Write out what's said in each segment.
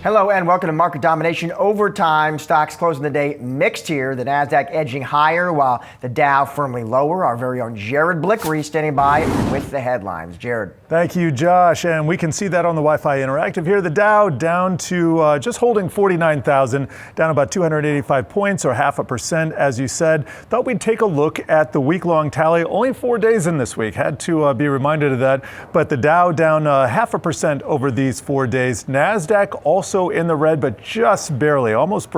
Hello and welcome to Market Domination Overtime. Stocks closing the day mixed here. The Nasdaq edging higher while the Dow firmly lower. Our very own Jared Blickery standing by with the headlines. Jared. Thank you, Josh. And we can see that on the Wi-Fi Interactive here. The Dow down to just holding 49,000, down about 285 points or 0.5%, as you said. Thought we'd take a look at the week-long tally. Only 4 days in this week. Had to be reminded of that. But the Dow down 0.5% over these 4 days. Nasdaq also in the red, but just barely. Almost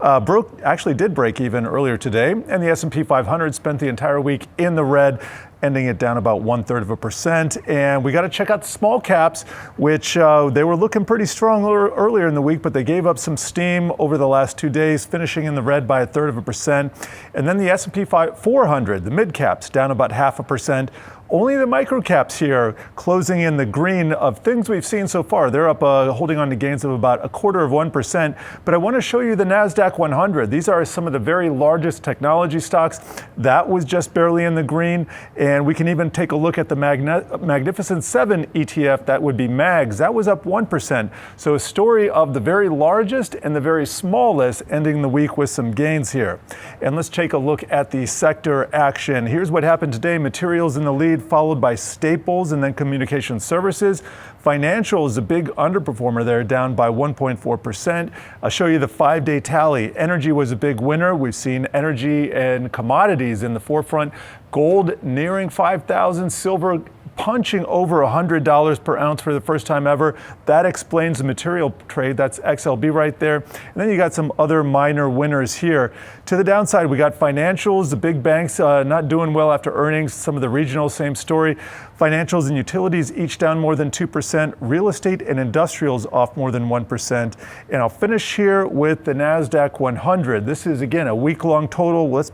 actually did break even earlier today. And the S&P 500 spent the entire week in the red, ending it down about 0.33%. And we got to check out the small caps, which they were looking pretty strong earlier in the week, but they gave up some steam over the last 2 days, finishing in the red by 0.33%. And then the S&P 400, the mid caps, down about 0.5%. Only the micro caps here closing in the green of things we've seen so far. They're up holding on to gains of about 0.25%. But I want to show you the NASDAQ 100. These are some of the very largest technology stocks. That was just barely in the green. And we can even take a look at the Magnificent 7 ETF. That would be MAGS. That was up 1%. So a story of the very largest and the very smallest ending the week with some gains here. And let's take a look at the sector action. Here's what happened today. Materials in the lead, followed by staples and then communication services. Financial is a big underperformer there, down by 1.4%. I'll show you the 5-day tally. Energy was a big winner. We've seen energy and commodities in the forefront. Gold nearing 5,000, silver punching over $100 per ounce for the first time ever. That explains the material trade. That's XLB right there. And then you got some other minor winners here. To the downside, we got financials, the big banks not doing well after earnings. Some of the regionals, same story. Financials and utilities each down more than 2%. Real estate and industrials off more than 1%. And I'll finish here with the NASDAQ 100. This is, again, a week-long total. Let's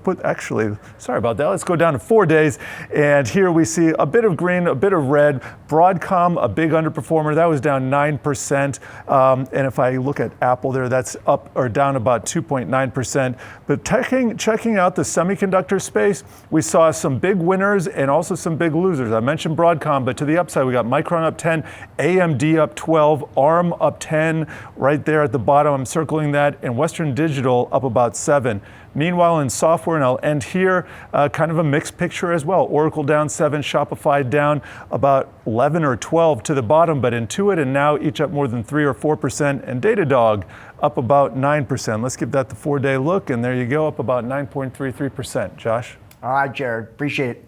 sorry about that. Let's go down to 4 days. And here we see a bit of green, a bit of red. Broadcom, a big underperformer. That was down 9%. And if I look at Apple there, that's up or down about 2.9%. But checking out the semiconductor space, we saw some big winners and also some big losers. I mentioned Broadcom, but to the upside, we got Micron up 10, AMD up 12, ARM up 10, right there at the bottom. I'm circling that, and Western Digital up about 7. Meanwhile, in software, and I'll end here, kind of a mixed picture as well. Oracle down 7, Shopify down about 11 or 12 to the bottom, but Intuit and Now each up more than 3 or 4%, and Datadog up about 9%. Let's give that the 4-day look, and there you go, up about 9.33%. Josh? All right, Jared, appreciate it.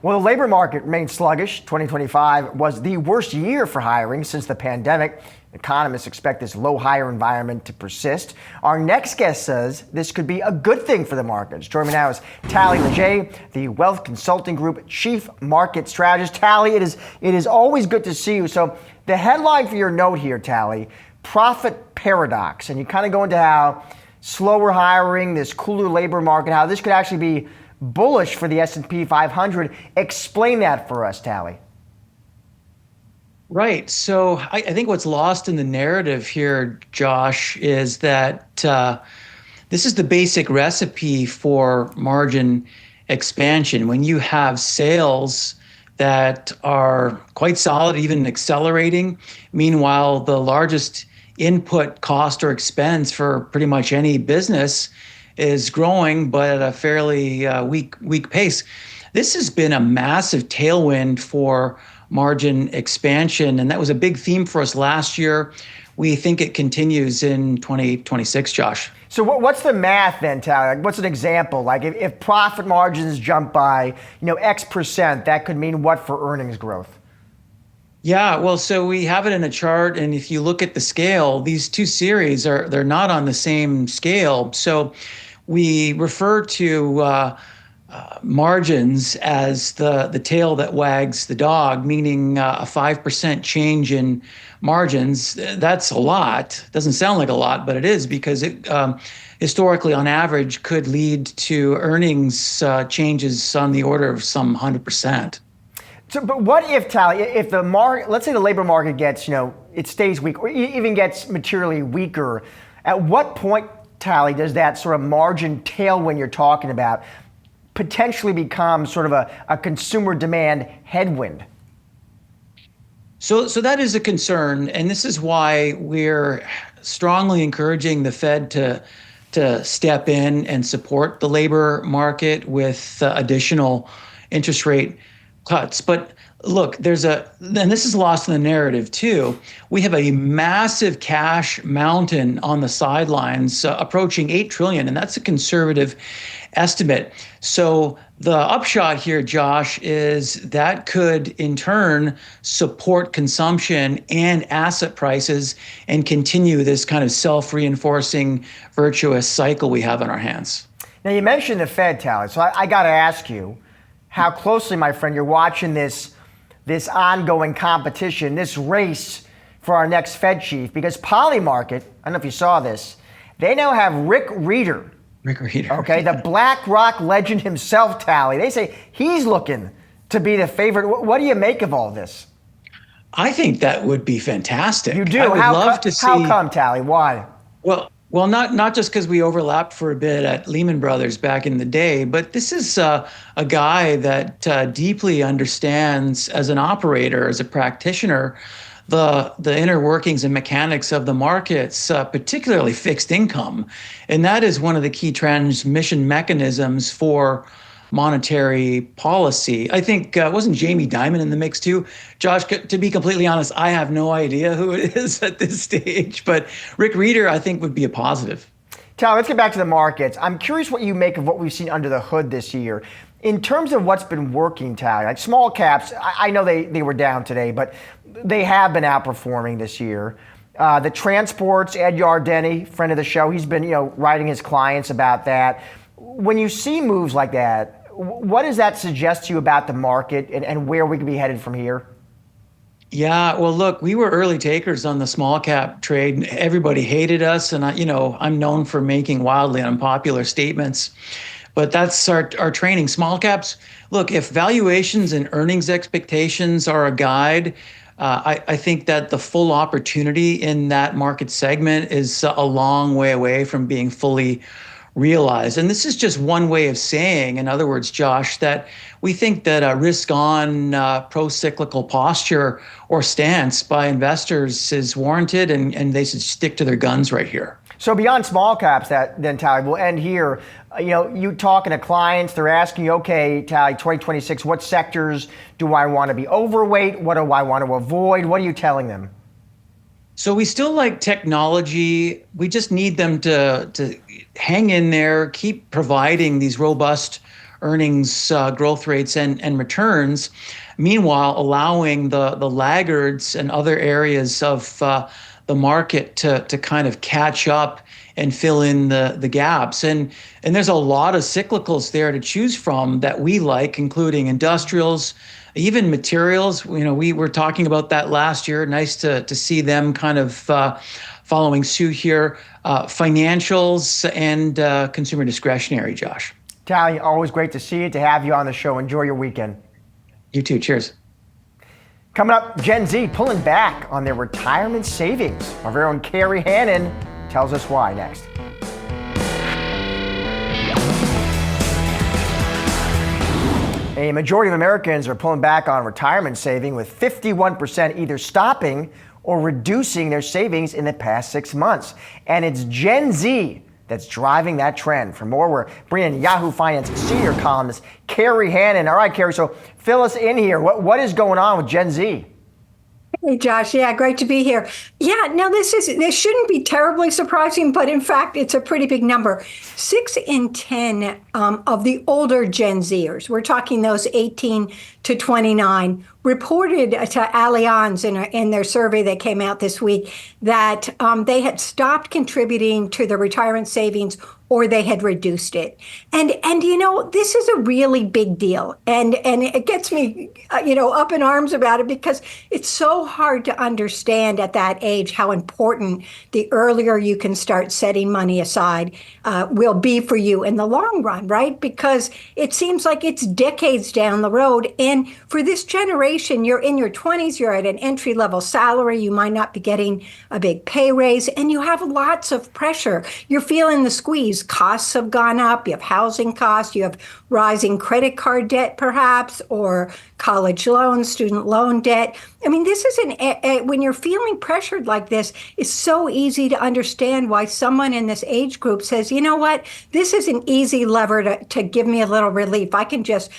Well, the labor market remains sluggish. 2025 was the worst year for hiring since the pandemic. Economists expect this low hire environment to persist. Our next guest says this could be a good thing for the markets. Joining me now is Tally Leger, the Wealth Consulting Group Chief Market Strategist. Tally, it is always good to see you. So the headline for your note here, Tally, profit paradox. And you kind of go into how slower hiring, this cooler labor market, how this could actually be bullish for the S&P 500. Explain that for us, Tally. Right. So I think what's lost in the narrative here, Josh, is that this is the basic recipe for margin expansion. When you have sales that are quite solid, even accelerating, meanwhile, the largest input cost or expense for pretty much any business is growing, but at a fairly weak pace. This has been a massive tailwind for margin expansion, and that was a big theme for us last year. We think it continues in 2026, Josh. So what's the math then, Tally? Like, what's an example? Like if profit margins jump by, X%, that could mean what for earnings growth? Yeah, well, so we have it in a chart, and if you look at the scale, these two series they're not on the same scale. So we refer to margins as the tail that wags the dog, meaning a 5% change in margins. That's a lot. Doesn't sound like a lot, but it is, because it historically, on average, could lead to earnings changes on the order of some 100%. So, but what if, Tally, if the market, let's say the labor market gets, it stays weak or even gets materially weaker, at what point, Tally, does that sort of margin tailwind you're talking about potentially become sort of a consumer demand headwind? So that is a concern, and this is why we're strongly encouraging the Fed to step in and support the labor market with additional interest rate cuts. But look, and this is lost in the narrative too. We have a massive cash mountain on the sidelines, approaching 8 trillion, and that's a conservative estimate. So the upshot here, Josh, is that could in turn support consumption and asset prices and continue this kind of self-reinforcing virtuous cycle we have in our hands. Now, you mentioned the Fed, Tally, so I got to ask you how closely, my friend, you're watching this ongoing competition, this race for our next Fed chief, because Polymarket, I don't know if you saw this, they now have Rick Rieder. Okay, the BlackRock legend himself, Tally. They say he's looking to be the favorite. What do you make of all this? I think that would be fantastic. You do? I would love to see. How come, Tally? Why? Well, not just because we overlapped for a bit at Lehman Brothers back in the day, but this is a guy that deeply understands as an operator, as a practitioner, the inner workings and mechanics of the markets, particularly fixed income. And that is one of the key transmission mechanisms for monetary policy. I think, wasn't Jamie Dimon in the mix too? Josh, to be completely honest, I have no idea who it is at this stage, but Rick Rieder, I think, would be a positive. Tal, let's get back to the markets. I'm curious what you make of what we've seen under the hood this year. In terms of what's been working, Tal, like small caps, I know they were down today, but they have been outperforming this year. The transports, Ed Yardeni, friend of the show, he's been writing his clients about that. When you see moves like that, what does that suggest to you about the market and where we could be headed from here? Yeah, well, look, we were early takers on the small cap trade. Everybody hated us, and I'm known for making wildly unpopular statements, but that's our training. Small caps, look, if valuations and earnings expectations are a guide, I think that the full opportunity in that market segment is a long way away from being fully realized. And this is just one way of saying, in other words, Josh, that we think that a risk-on pro-cyclical posture or stance by investors is warranted, and they should stick to their guns right here. So beyond small caps, then Tally, we'll end here. You talking to clients, they're asking you, okay, Tally, 2026, what sectors do I want to be overweight? What do I want to avoid? What are you telling them? So we still like technology. We just need them to hang in there, keep providing these robust earnings growth rates and returns. Meanwhile, allowing the laggards and other areas of the market to kind of catch up and fill in the gaps. And there's a lot of cyclicals there to choose from that we like, including industrials, even materials. We were talking about that last year. Nice to see them kind of following suit here. Financials and consumer discretionary, Josh. Tally, always great to see you, to have you on the show. Enjoy your weekend. You too. Cheers. Coming up, Gen Z pulling back on their retirement savings. Our very own Carrie Hannon tells us why next. A majority of Americans are pulling back on retirement saving, with 51% either stopping or reducing their savings in the past 6 months. And it's Gen Z that's driving that trend. For more, we're bringing in Yahoo Finance senior columnist Carrie Hannon. All right, Carrie, so fill us in here. What is going on with Gen Z? Hey, Josh. Yeah, great to be here. Yeah, no, this shouldn't be terribly surprising, but in fact, it's a pretty big number. 6 in 10 of the older Gen Zers, we're talking those 18 to 29, reported to Allianz in their survey that came out this week that they had stopped contributing to the retirement savings or they had reduced it. And this is a really big deal. And it gets me, up in arms about it, because it's so hard to understand at that age age, how important the earlier you can start setting money aside will be for you in the long run, right? Because it seems like it's decades down the road. And for this generation, you're in your 20s, you're at an entry level salary, you might not be getting a big pay raise, and you have lots of pressure. You're feeling the squeeze. Costs have gone up, you have housing costs, you have rising credit card debt perhaps, or college loans, student loan debt. I mean, this is when you're feeling pressured like this, it's so easy to understand why someone in this age group says, you know what, this is an easy lever to give me a little relief. I can just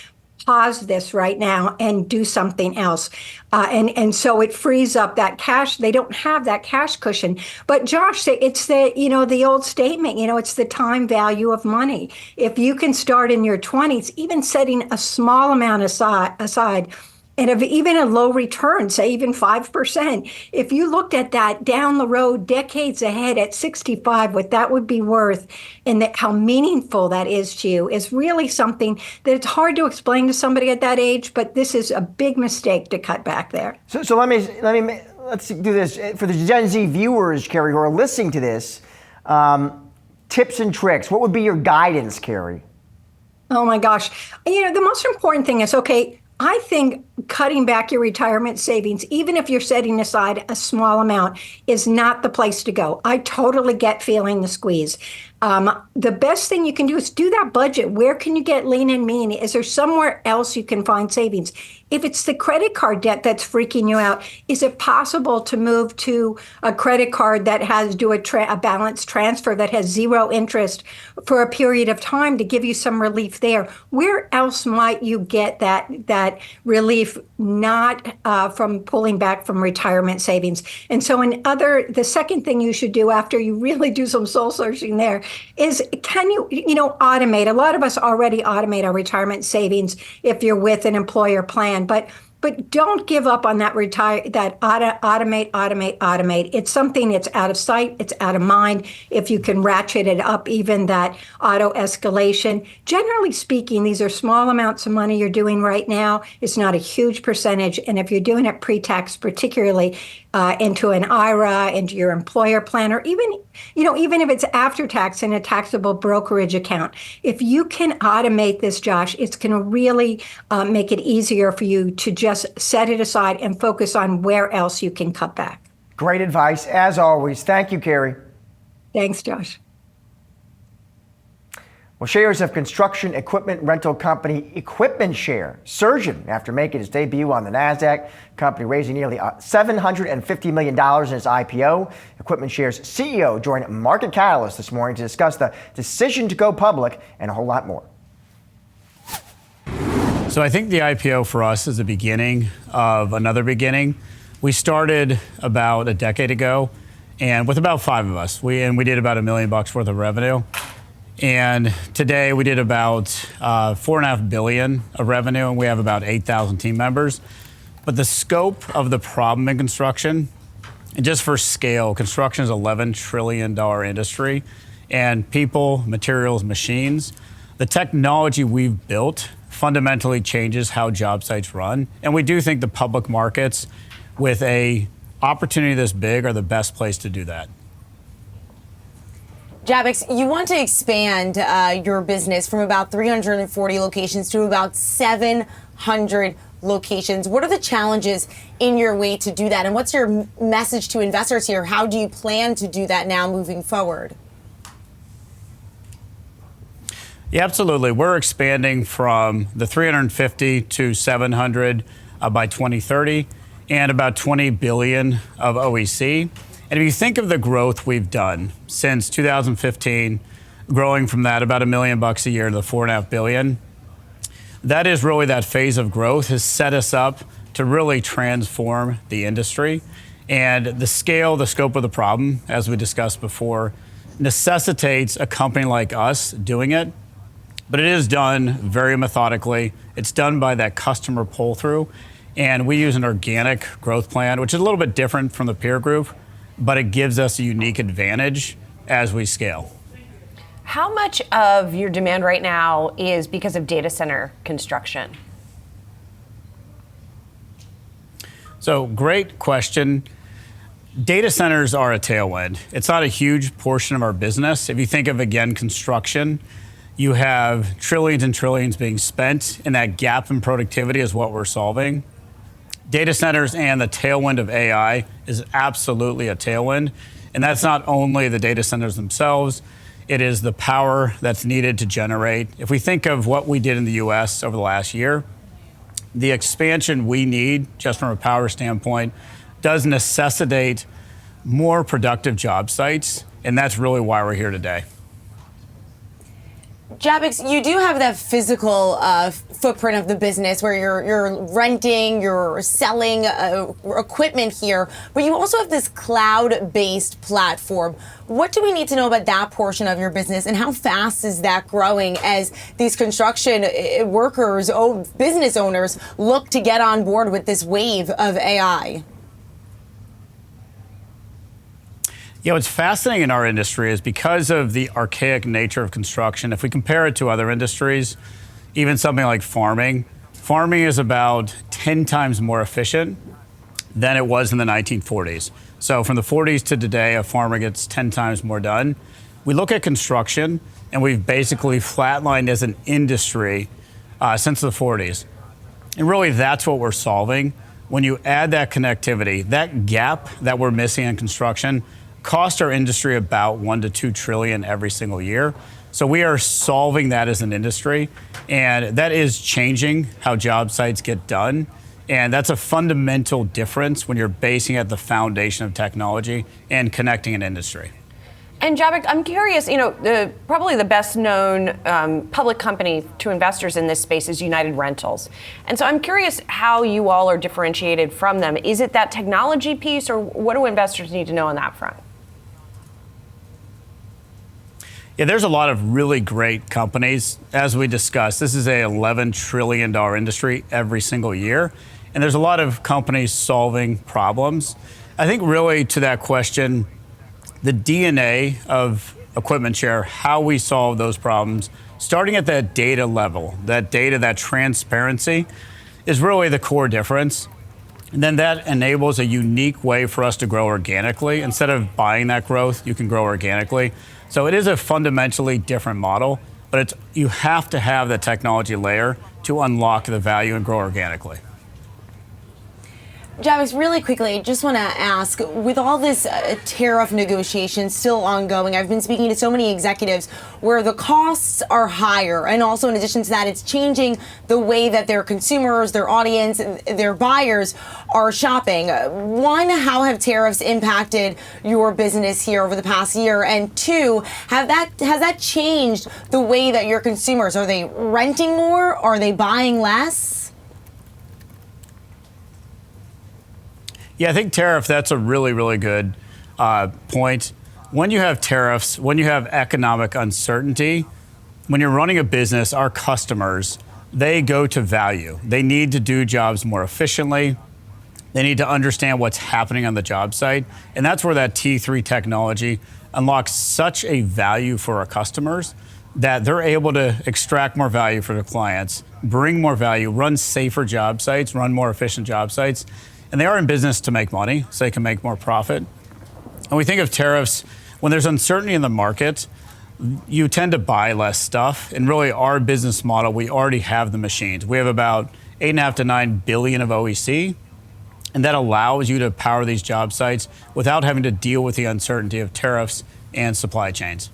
pause this right now and do something else. And so it frees up that cash. They don't have that cash cushion. But Josh, it's the old statement, it's the time value of money. If you can start in your 20s, even setting a small amount aside and of even a low return, say even 5%, if you looked at that down the road, decades ahead at 65, what that would be worth and how meaningful that is to you is really something that it's hard to explain to somebody at that age, but this is a big mistake to cut back there. So let's do this. For the Gen Z viewers, Carrie, who are listening to this, tips and tricks. What would be your guidance, Carrie? Oh my gosh. The most important thing is, okay, I think cutting back your retirement savings, even if you're setting aside a small amount, is not the place to go. I totally get feeling the squeeze. The best thing you can do is do that budget. Where can you get lean and mean? Is there somewhere else you can find savings? If it's the credit card debt that's freaking you out, is it possible to move to a credit card that has a balance transfer that has zero interest for a period of time to give you some relief there? Where else might you get that relief, not from pulling back from retirement savings? And so the second thing you should do after you really do some soul searching there is, can you automate? A lot of us already automate our retirement savings if you're with an employer plan, but don't give up on that automate. It's something that's out of sight, it's out of mind. If you can ratchet it up, even that auto escalation. Generally speaking, these are small amounts of money you're doing right now. It's not a huge percentage. And if you're doing it pre-tax, particularly into an IRA, into your employer plan, or even if it's after tax in a taxable brokerage account, if you can automate this, Josh, it's going to really make it easier for you to just set it aside and focus on where else you can cut back. Great advice, as always. Thank you, Carrie. Thanks, Josh. Well, shares of construction equipment rental company Equipment Share surging after making its debut on the NASDAQ. Company raising nearly $750 million in its IPO. Equipment Share's CEO joined Market Catalyst this morning to discuss the decision to go public and a whole lot more. So I think the IPO for us is the beginning of another beginning. We started about a decade ago, and with about 5 of us, we did about $1 million worth of revenue. And today we did about $4.5 billion of revenue, and we have about 8,000 team members. But the scope of the problem in construction, and just for scale, construction is an $11 trillion industry, and people, materials, machines, the technology we've built fundamentally changes how job sites run. And we do think the public markets with a opportunity this big are the best place to do that. Jabix, you want to expand your business from about 340 locations to about 700 locations. What are the challenges in your way to do that? And what's your message to investors here? How do you plan to do that now moving forward? Yeah, absolutely. We're expanding from the 350 to 700 by 2030 and about 20 billion of OEC. And if you think of the growth we've done since 2015, growing from that about $1 million a year to the $4.5 billion, that is really that phase of growth has set us up to really transform the industry. And the scale, the scope of the problem, as we discussed before, necessitates a company like us doing it. But it is done very methodically. It's done by that customer pull-through. And we use an organic growth plan, which is a little bit different from the peer group, but it gives us a unique advantage as we scale. How much of your demand right now is because of data center construction? So great question. Data centers are a tailwind. It's not a huge portion of our business. If you think of, again, construction, you have trillions and trillions being spent, and that gap in productivity is what we're solving. Data centers and the tailwind of AI is absolutely a tailwind. And that's not only the data centers themselves, it is the power that's needed to generate. If we think of what we did in the US over the last year, the expansion we need, just from a power standpoint, does necessitate more productive job sites. And that's really why we're here today. Jabix, you do have that physical footprint of the business where you're renting, you're selling equipment here, but you also have this cloud-based platform. What do we need to know about that portion of your business, and how fast is that growing as these construction workers, business owners, look to get on board with this wave of AI? What's fascinating in our industry is because of the archaic nature of construction, if we compare it to other industries, even something like farming is about 10 times more efficient than it was in the 1940s. So from the 40s to today, a farmer gets 10 times more done. We look at construction, and we've basically flatlined as an industry since the 40s. And really, that's what we're solving. When you add that connectivity, that gap that we're missing in construction, cost our industry about $1 to $2 trillion every single year. So we are solving that as an industry, and that is changing how job sites get done. And that's a fundamental difference when you're basing at the foundation of technology and connecting an industry. And Jabix, I'm curious, probably the best known public company to investors in this space is United Rentals. And so I'm curious how you all are differentiated from them. Is it that technology piece, or what do investors need to know on that front? Yeah, there's a lot of really great companies. As we discussed, this is a $11 trillion industry every single year. And there's a lot of companies solving problems. I think really to that question, the DNA of Equipment Share, how we solve those problems, starting at that data level, that data, that transparency, is really the core difference. And then that enables a unique way for us to grow organically. Instead of buying that growth, you can grow organically. So it is a fundamentally different model, but you have to have the technology layer to unlock the value and grow organically. Jabix, really quickly, I just want to ask, with all this tariff negotiations still ongoing, I've been speaking to so many executives where the costs are higher, and also in addition to that, it's changing the way that their consumers, their audience, their buyers are shopping. One, how have tariffs impacted your business here over the past year? And two, has that changed the way that your consumers, are they renting more? Are they buying less? Yeah, I think tariff, that's a really, really good point. When you have tariffs, when you have economic uncertainty, when you're running a business, our customers, they go to value. They need to do jobs more efficiently. They need to understand what's happening on the job site. And that's where that T3 technology unlocks such a value for our customers that they're able to extract more value for their clients, bring more value, run safer job sites, run more efficient job sites. And they are in business to make money, so they can make more profit. And we think of tariffs, when there's uncertainty in the market, you tend to buy less stuff. And really our business model, we already have the machines. We have about 8.5 to 9 billion of OEC, and that allows you to power these job sites without having to deal with the uncertainty of tariffs and supply chains.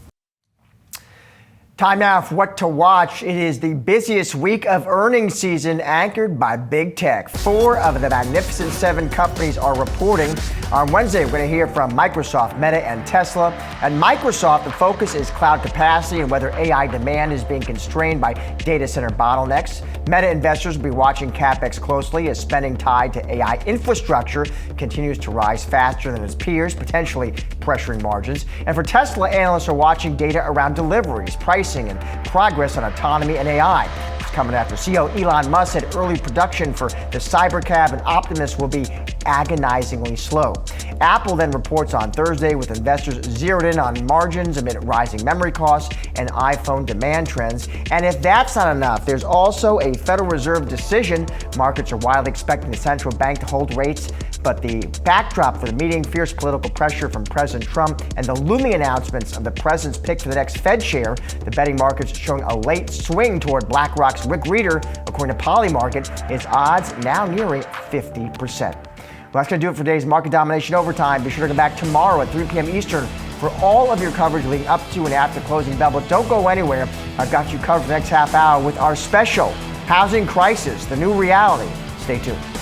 Time now for what to watch. It is the busiest week of earnings season, anchored by big tech. 4 of the Magnificent 7 companies are reporting. On Wednesday, we're going to hear from Microsoft, Meta, and Tesla. At Microsoft, the focus is cloud capacity and whether AI demand is being constrained by data center bottlenecks. Meta investors will be watching CapEx closely as spending tied to AI infrastructure continues to rise faster than its peers, potentially pressuring margins. And for Tesla, analysts are watching data around deliveries, pricing, and progress on autonomy and AI. It's coming after CEO Elon Musk said early production for the Cybercab and Optimus will be agonizingly slow. Apple then reports on Thursday with investors zeroed in on margins amid rising memory costs and iPhone demand trends. And if that's not enough, there's also a Federal Reserve decision. Markets are widely expecting the central bank to hold rates But the backdrop for the meeting, fierce political pressure from President Trump and the looming announcements of the president's pick for the next Fed chair, the betting market's showing a late swing toward BlackRock's Rick Rieder. According to Polymarket, its odds now nearing 50%. Well, that's going to do it for today's Market Domination Overtime. Be sure to come back tomorrow at 3 p.m. Eastern for all of your coverage leading up to and after closing bell. But don't go anywhere. I've got you covered for the next half hour with our special Housing Crisis, the New Reality. Stay tuned.